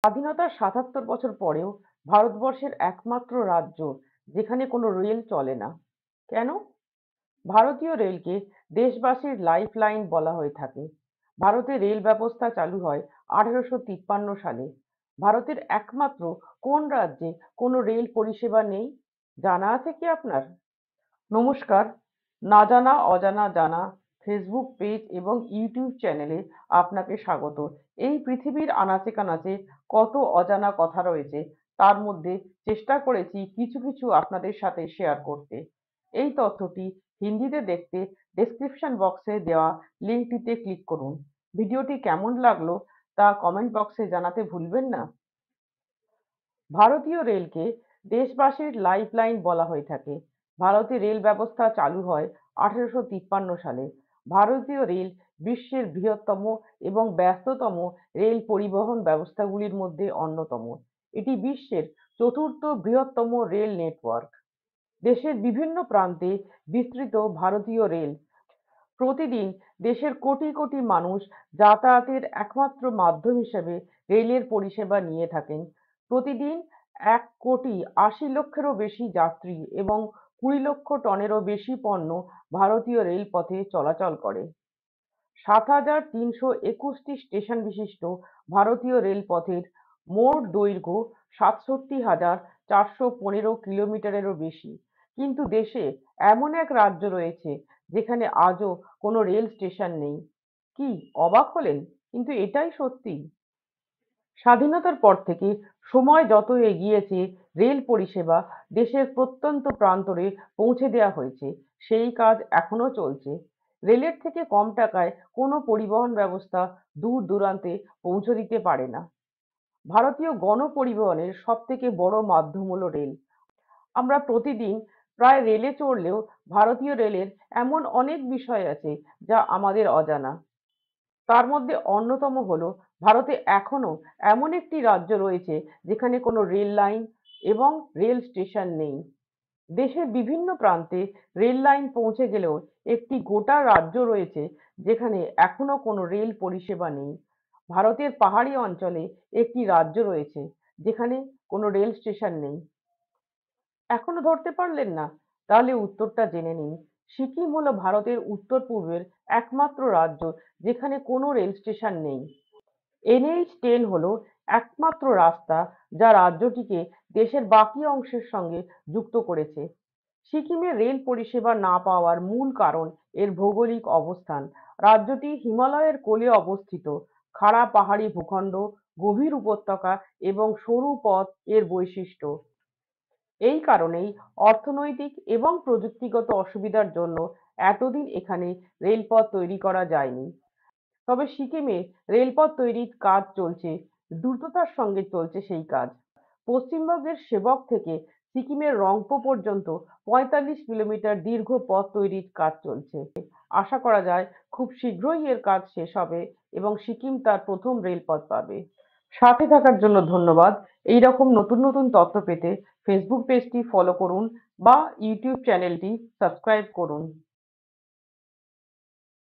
স্বাধীনতার ৭৭ বছর পরেও ভারতবর্ষের একমাত্র রাজ্য যেখানে কোনো রেল চলে না। কেন? ভারতীয় রেলকে দেশবাসীর লাইফলাইন বলা হয়ে থাকে। ভারতে রেল ব্যবস্থা চালু হয় 1853 সালে। ভারতের একমাত্র কোন রাজ্যে কোনো রেল পরিষেবা নেই জানা আছে কি আপনার? নমস্কার, না জানা অজানা জানা ফেসবুক পেজ এবং ইউটিউব চ্যানেলে আপনাকে স্বাগত। এই পৃথিবীর আনাচে কানাচে কত অজানা কথা রয়েছে, তার মধ্যে চেষ্টা করেছি কিছু কিছু আপনাদের সাথে শেয়ার করতে। এই তথ্যটি হিন্দিতে দেখতে ডেসক্রিপশন বক্সে দেওয়া লিঙ্কটিতে ক্লিক করুন। ভিডিওটি কেমন লাগলো তা কমেন্ট বক্সে জানাতে ভুলবেন না। ভারতীয় রেলকে দেশবাসীর লাইফলাইন বলা হয়ে থাকে। ভারতে রেল ব্যবস্থা চালু হয় 1853 সালে। ভারতীয় রেল বিশ্বের বৃহত্তম এবং ব্যস্ততম রেল পরিবহন ব্যবস্থাগুলির মধ্যে অন্যতম। এটি বিশ্বের চতুর্থ বৃহত্তম রেল নেটওয়ার্ক। দেশের বিভিন্ন প্রান্তে বিস্তৃত ভারতীয় রেল প্রতিদিন দেশের কোটি কোটি মানুষ যাতায়াতের একমাত্র মাধ্যম হিসেবে রেলের পরিষেবা নিয়ে থাকেন। প্রতিদিন 1,80,00,000-এরও বেশি যাত্রী এবং 20 লক্ষ টনেরও বেশি পণ্য ভারতীয় রেলপথে চলাচল করে। 7,321টি স্টেশন বিশিষ্ট ভারতীয় রেলপথের মোট দৈর্ঘ্য 67,415 কিলোমিটারেরও বেশি। কিন্তু দেশে এমন এক রাজ্য রয়েছে যেখানে আজও কোনো রেল স্টেশন নেই। কি অবাক হলেন? কিন্তু এটাই সত্যি। স্বাধীনতার পর থেকে সময় যত এগিয়েছে রেল পরিষেবা দেশের প্রত্যন্ত প্রান্তরে পৌঁছে দেওয়া হয়েছে। সেই কাজ এখনো চলছে। রেলের থেকে কম টাকায় কোনো পরিবহন ব্যবস্থা দূর দূরান্তে পৌঁছে দিতে পারে না। ভারতীয় গণপরিবহনের সবথেকে বড় মাধ্যম হলো রেল। আমরা প্রতিদিন প্রায় রেলে চড়লেও ভারতীয় রেলের এমন অনেক বিষয় আছে যা আমাদের অজানা। তার মধ্যে অন্যতম হলো ভারতে এখনো এমন একটি রাজ্য রয়েছে যেখানে কোনো রেল লাইন এবং রেল স্টেশন নেই। দেশের বিভিন্ন প্রান্তে রেল লাইন পৌঁছে গেলেও একটি গোটা রাজ্য রয়েছে যেখানে এখনো কোনো রেল পরিষেবা নেই। ভারতের পাহাড়ি অঞ্চলে একটি রাজ্য রয়েছে যেখানে কোনো রেল স্টেশন নেই। এখনো ধরতে পারলেন না? তাহলে উত্তরটা জেনে নিন। সিকিম হলো ভারতের উত্তর-পূর্বের একমাত্র রাজ্য যেখানে কোনো রেল স্টেশন নেই। NH-10 হলো একমাত্র রাস্তা যা রাজ্যটিকে দেশের বাকি অংশের সঙ্গে যুক্ত করেছে। সিকিমে রেল পরিষেবা না পাওয়ার মূল কারণ এর ভৌগোলিক অবস্থান। রাজ্যটি হিমালয়ের কোলে অবস্থিত। খাড়া পাহাড়ি ভূখণ্ড, গভীর উপত্যকা এবং সরু পথ এর বৈশিষ্ট্য। এই কারণেই অর্থনৈতিক এবং প্রযুক্তিগত অসুবিধার জন্য এতদিন এখানে রেলপথ তৈরি করা যায়নি। তবে সিকিমে রেলপথ তৈরির কাজ চলছে, দ্রুততার সঙ্গে চলছে সেই কাজ। পশ্চিমবঙ্গের সেবক থেকে সিকিমের রংপো পর্যন্ত 45 কিলোমিটার দীর্ঘ পথ তৈরির কাজ চলছে। আশা করা যায় খুব শীঘ্রই এর কাজ শেষ হবে এবং সিকিম তার প্রথম রেলপথ পাবে। সাথে থাকার জন্য ধন্যবাদ। এই রকম নতুন নতুন তথ্য পেতে ফেসবুক পেজটি ফলো করুন বা ইউটিউব চ্যানেলটি সাবস্ক্রাইব করুন।